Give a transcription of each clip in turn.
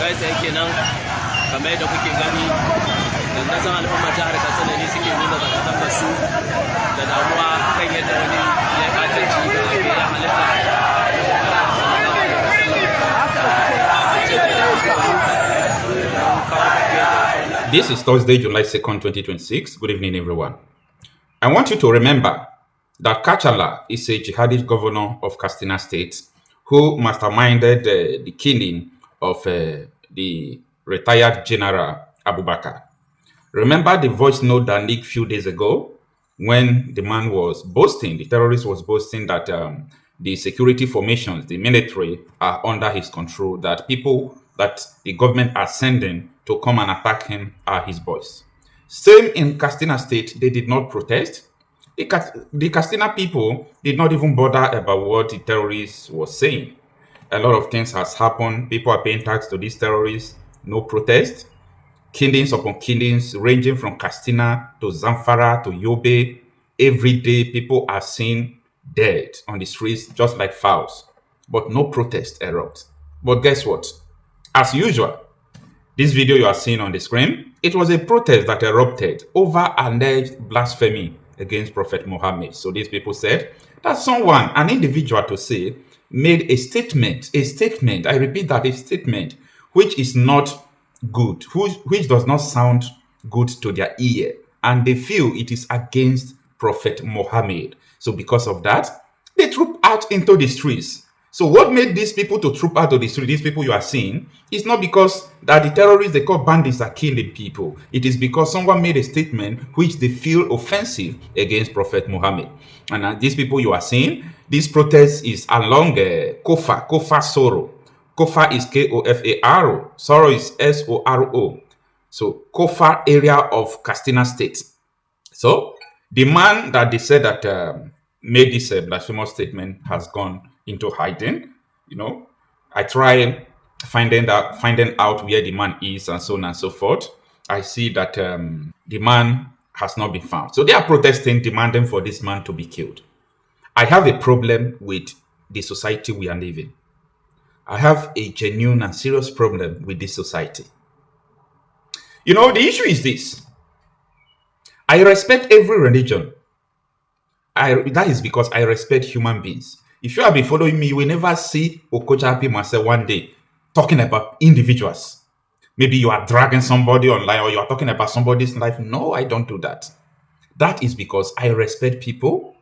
kai sai kenan kamar yadda kuke gani dandazon al'umma jihar Katsina ne suke nuna zanga-zangar su da damuwa kan yadda wani ya ɓatanci da ake ya halitta. This is Thursday, July 2nd, 2026. Good evening, everyone. I want you to remember that Kachala is a jihadist governor of Katsina State who masterminded the killing of the retired General Abubakar. Remember the voice note that leaked a few days ago when the man was boasting, the terrorist was boasting that the security formations, the military, are under his control, that people that the government are sending to come and attack him are his boys. Same in Katsina State, they did not protest. The Katsina people did not even bother about what the terrorists was saying. A lot of things has happened. People are paying tax to these terrorists. No protest. Killings upon killings, ranging from Katsina to Zamfara to Yobe. Every day, people are seen dead on the streets, just like fowls. But no protest erupt. But guess what? As usual, this video you are seeing on the screen, it was a protest that erupted over alleged blasphemy against Prophet Muhammad. So these people said that someone, an individual to say, made a statement, I repeat that, a statement, which is not good, which does not sound good to their ear. And they feel it is against Prophet Muhammad. So because of that, they troop out into the streets. So what made these people to troop out of the street, these people you are seeing, is not because that the terrorists, they call bandits, are killing people. It is because someone made a statement which they feel offensive against Prophet Muhammad. And these people you are seeing, this protest is along Kofa Soro. Kofa is K-O-F-A-R-O. Soro is S-O-R-O. So Kofa area of Katsina State. So the man that they said that made this blasphemous statement has gone into hiding. You know, I try finding out where the man is and so on and so forth. I see that the man has not been found. So they are protesting, demanding for this man to be killed. I have a problem with the society we are living. I have a genuine and serious problem with this society. You know, the issue is this. I respect every religion. That is because I respect human beings. If you have been following me, you will never see Okocha Marcel one day talking about individuals. Maybe you are dragging somebody online or you are talking about somebody's life. No, I don't do that. That is because I respect people.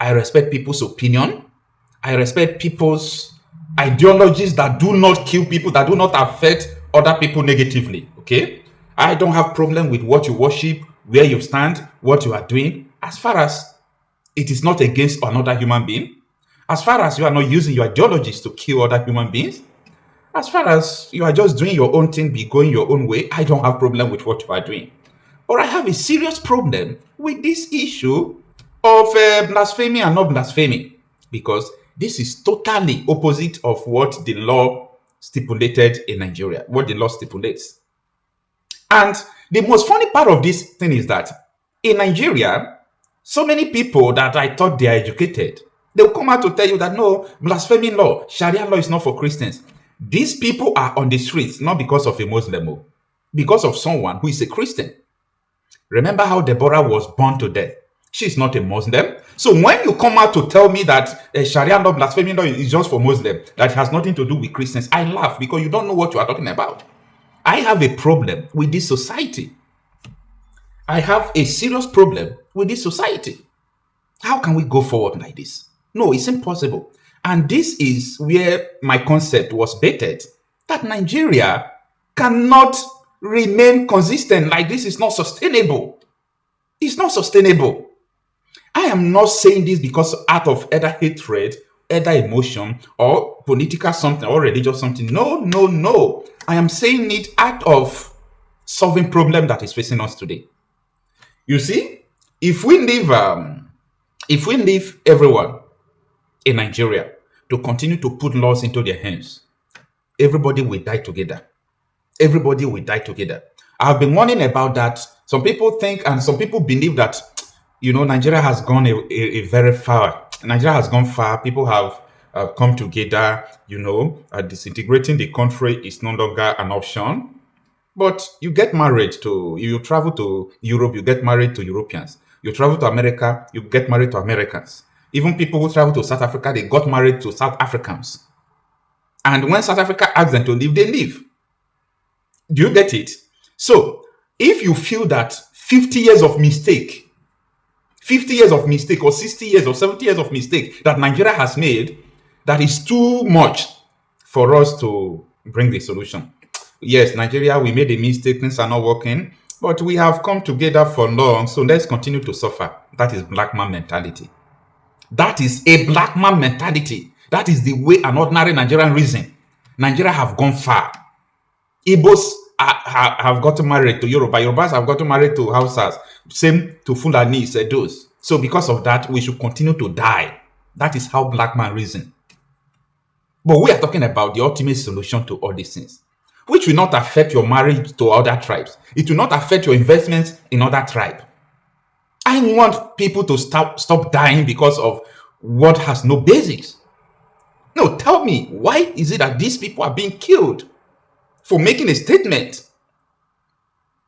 I respect people's opinion. I respect people's ideologies that do not kill people, that do not affect other people negatively. Okay? I don't have problem with what you worship, where you stand, what you are doing, as far as it is not against another human being. As far as you are not using your ideologies to kill other human beings, as far as you are just doing your own thing, be going your own way, I don't have problem with what you are doing. But I have a serious problem with this issue of blasphemy and not blasphemy, because this is totally opposite of what the law stipulated in Nigeria, what the law stipulates. And the most funny part of this thing is that in Nigeria, so many people that I thought they are educated, they'll come out to tell you that no, blasphemy law, Shária law is not for Christians. These people are on the streets not because of a Muslim, because of someone who is a Christian. Remember how Deborah was burned to death? She's not a Muslim. So when you come out to tell me that Shária law, blasphemy law is just for Muslims, that has nothing to do with Christians, I laugh because you don't know what you are talking about. I have a problem with this society. I have a serious problem with this society. How can we go forward like this? No, it's impossible. And this is where my concept was baited, that Nigeria cannot remain consistent. Like this is not sustainable. It's not sustainable. I am not saying this because out of either hatred, either emotion, or political something, or religious something. No. I am saying it out of solving problem that is facing us today. You see, if we leave everyone in Nigeria to continue to put laws into their hands, everybody will die together. Everybody will die together. I've been warning about that. Some people think and some people believe that, you know, Nigeria has gone a very far. Nigeria has gone far. People have come together, disintegrating the country is no longer an option. But you get married to, you travel to Europe, you get married to Europeans. You travel to America, you get married to Americans. Even people who travel to South Africa, they got married to South Africans. And when South Africa asks them to leave, they leave. Do you get it? So, if you feel that 50 years of mistake, 50 years of mistake, or 60 years or 70 years of mistake that Nigeria has made, that is too much for us to bring the solution. Yes, Nigeria, we made a mistake, things are not working, but we have come together for long, so let's continue to suffer. That is black man mentality. That is a black man mentality. That is the way an ordinary Nigerian reason. Nigeria have gone far. Igbos have gotten married to Yoruba. Yorubas have gotten married to Hausas. Same to Fulanis, Edos. So because of that, we should continue to die. That is how black man reason. But we are talking about the ultimate solution to all these things, which will not affect your marriage to other tribes. It will not affect your investments in other tribes. I want people to stop dying because of what has no basics. No, tell me, why is it that these people are being killed for making a statement?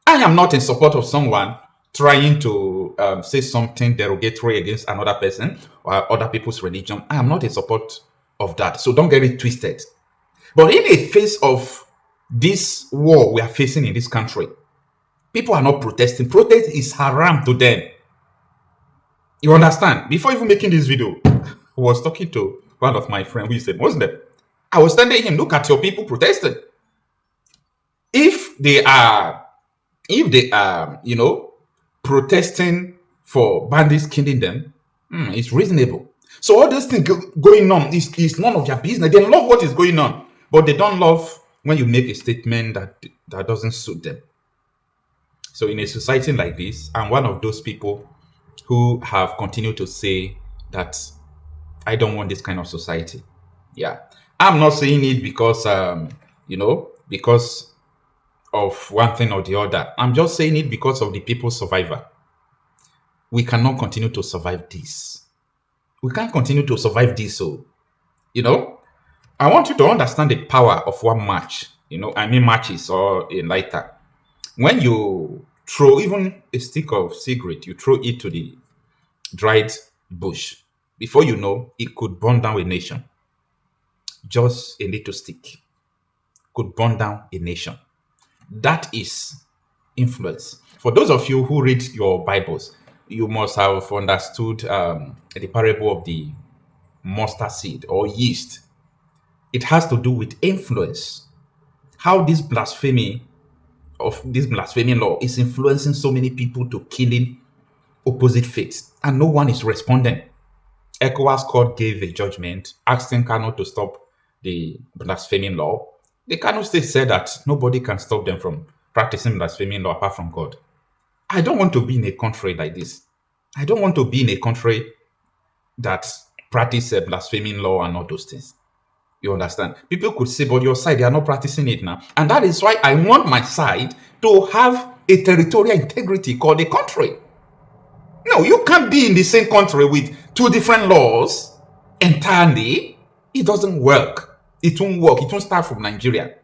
I am not in support of someone trying to say something derogatory against another person or other people's religion. I am not in support of that. So don't get it twisted. But in the face of this war we are facing in this country, people are not protesting. Protest is haram to them. You understand? Before even making this video, I was talking to one of my friends who is a Muslim. I was telling him, look at your people protesting. If they are, protesting for bandits killing them, it's reasonable. So all these things going on is none of their business. They love what is going on, but they don't love when you make a statement that doesn't suit them. So in a society like this, I'm one of those people who have continued to say that I don't want this kind of society. Yeah. I'm not saying it because, because of one thing or the other. I'm just saying it because of the people's survival. We cannot continue to survive this. We can't continue to survive this. So, I want you to understand the power of one match. Matches or a lighter. When you throw even a stick of cigarette, you throw it to the dried bush. Before you know, it could burn down a nation. Just a little stick could burn down a nation. That is influence. For those of you who read your Bibles, you must have understood the parable of the mustard seed or yeast. It has to do with influence. How this blasphemy law is influencing so many people to killing opposite faiths, and no one is responding. ECOWAS court gave a judgment asking Kano to stop the blasphemy law. The Kano state said that nobody can stop them from practicing blasphemy law apart from God. I don't want to be in a country like this. I don't want to be in a country that practices blasphemy law and all those things. You understand? People could say, but your side, they are not practicing it now. And that is why I want my side to have a territorial integrity called a country. No, you can't be in the same country with two different laws entirely. It doesn't work. It won't work. It won't start from Nigeria.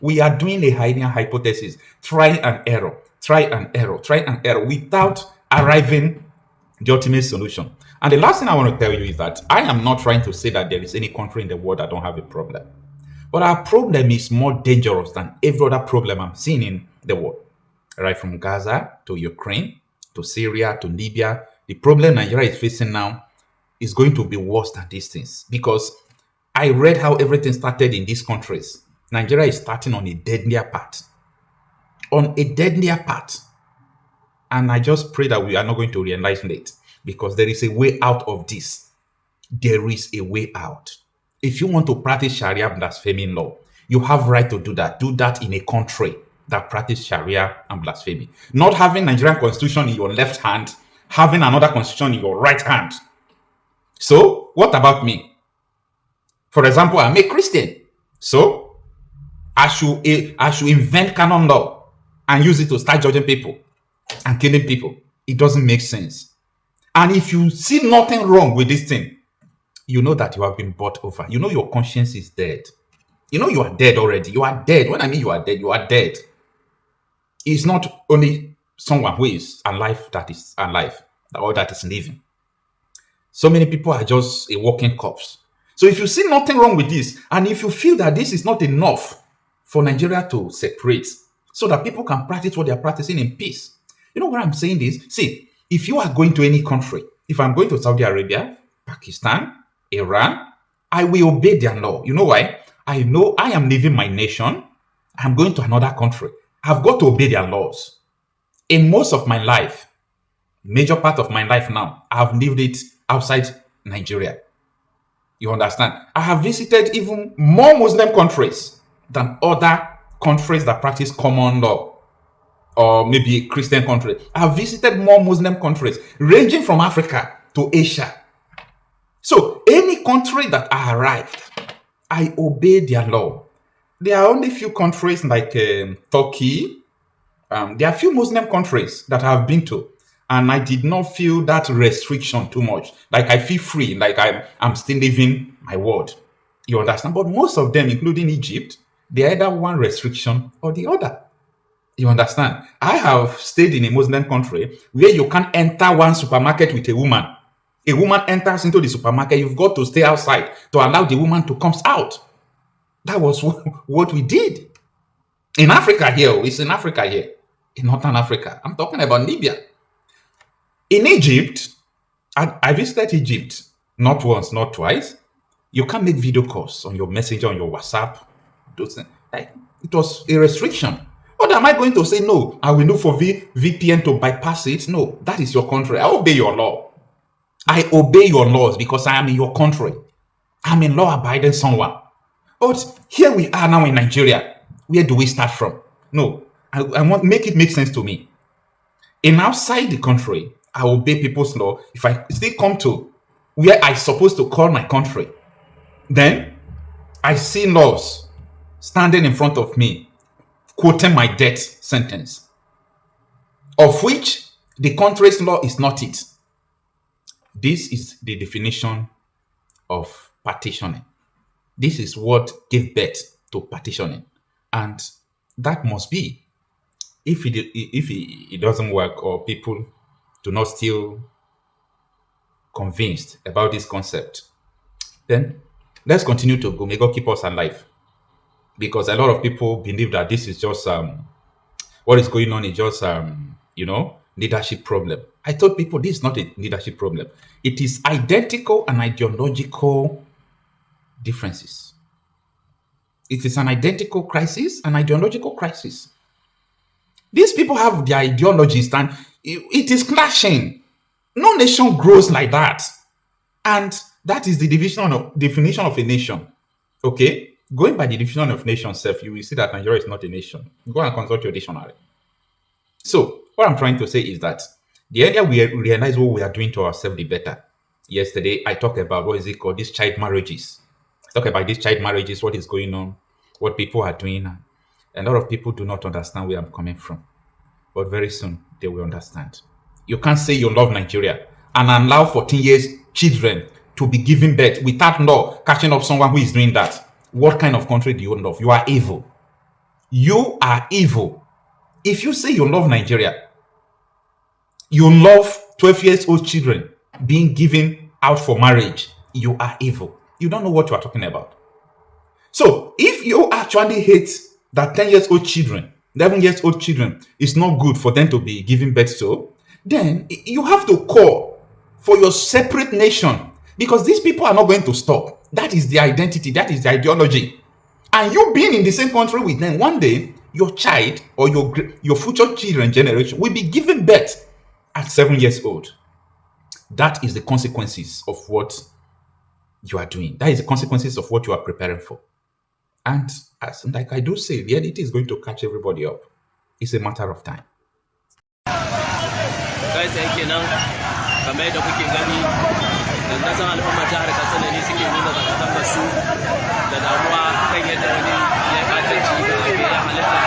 We are doing a Heidean hypothesis. Try and error. Try and error. Try and error without arriving the ultimate solution. And the last thing I want to tell you is that I am not trying to say that there is any country in the world that don't have a problem. But our problem is more dangerous than every other problem I'm seeing in the world. Right from Gaza to Ukraine to Syria to Libya. The problem Nigeria is facing now is going to be worse than these things. Because I read how everything started in these countries. Nigeria is starting on a deadlier path. On a deadlier path. And I just pray that we are not going to realize late. Because there is a way out of this. There is a way out. If you want to practice Sharia blasphemy law, you have right to do that. Do that in a country that practice Sharia and blasphemy. Not having Nigerian constitution in your left hand, having another constitution in your right hand. So, what about me? For example, I'm a Christian. So, I should invent canon law and use it to start judging people and killing people. It doesn't make sense. And if you see nothing wrong with this thing, you know that you have been bought over. You know your conscience is dead. You know you are dead already. You are dead. When I mean you are dead, you are dead. It's not only someone who is alive that is alive or that is living. So many people are just a walking corpse. So if you see nothing wrong with this, and if you feel that this is not enough for Nigeria to separate so that people can practice what they are practicing in peace, you know what I'm saying is, see, if you are going to any country, if I'm going to Saudi Arabia, Pakistan, Iran, I will obey their law. You know why? I know I am leaving my nation. I'm going to another country. I've got to obey their laws. In most of my life, major part of my life now, I've lived it outside Nigeria. You understand? I have visited even more Muslim countries than other countries that practice common law or maybe Christian country. I have visited more Muslim countries ranging from Africa to Asia. So any country that I arrived, I obey their law. There are only few countries like Turkey. There are few Muslim countries that I have been to, and I did not feel that restriction too much. Like I feel free, like I'm still living my word. You understand? But most of them, including Egypt, they're either one restriction or the other. You understand? I have stayed in a Muslim country where you can't enter one supermarket with a woman. A woman enters into the supermarket, you've got to stay outside to allow the woman to come out. That was what we did. In Africa here, it's in Africa here, in Northern Africa. I'm talking about Libya. In Egypt, I visited Egypt not once, not twice. You can't make video calls on your messenger, on your WhatsApp. It was a restriction. What am I going to say? No, I will look for VPN to bypass it. No, that is your country. I obey your law. I obey your laws because I am in your country. I'm a law-abiding someone. But here we are now in Nigeria. Where do we start from? No, I want to make it make sense to me. In outside the country, I obey people's law. If I still come to where I'm supposed to call my country, then I see laws standing in front of me, quoting my death sentence, of which the country's law is not it. This is the definition of partitioning. This is what gave birth to partitioning. And that must be, if it doesn't work or people do not still convinced about this concept, then let's continue to go. May God keep us alive. Because a lot of people believe that this is just what is going on is just leadership problem. I told people this is not a leadership problem. It is identical and ideological differences. It is an identical crisis, an ideological crisis. These people have their ideologies and it is clashing. No nation grows like that. And that is the definition of a nation. Okay? Going by the definition of nation self, you will see that Nigeria is not a nation. Go and consult your dictionary. So, what I'm trying to say is that the earlier we realize what we are doing to ourselves, the better. Yesterday, I talked about what is it called? These child marriages. I talk about these child marriages, what is going on, what people are doing. A lot of people do not understand where I'm coming from. But very soon, they will understand. You can't say you love Nigeria and allow 14 years children to be giving birth without law catching up someone who is doing that. What kind of country do you love? You are evil. You are evil. If you say you love Nigeria, you love 12 years old children being given out for marriage, you are evil. You don't know what you are talking about. So if you actually hate that 10 years old children, 11 years old children, it's not good for them to be given birth to, then you have to call for your separate nation, because these people are not going to stop. That is the identity, that is the ideology. And you being in the same country with them, one day your child or your future children generation will be given birth at 7 years old. That is the consequences of what you are doing. That is the consequences of what you are preparing for. And as like I do say, the reality is going to catch everybody up. It's a matter of time. Kai tsaye kenan kamar yadda kuke gani dandazon al'ummar jihar Katsina ne suke nuna zanga-zangar su da damuwa kan yadda wani ya katanci da ake ya halitta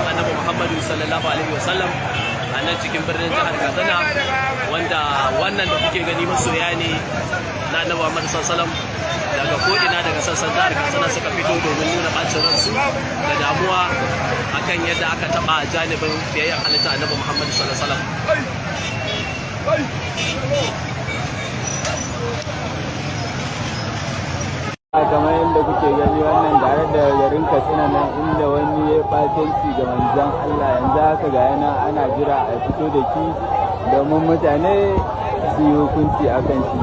annabi Muhammadu sallallahu alaihi wasallam a nan cikin birnin jihar Katsina, wanda wannan da kuke gani masoya ne na annabi Muhammadu sallallahu alaihi wasallam daga ko'ina daga sassan jihar Katsina suka fito domin nuna bacin ransu da damuwa akan yadda aka taba janibin biyayyen halitta annabi Muhammadu sallallahu alaihi wasallam. Kamar yadda kuke gani wannan tare da garin Katsina nan inda wani ya ɓatanci ga manzon Allah, yanzu haka ga yana ana jira a fito da shi domin mutane su yi hukunci akan shi.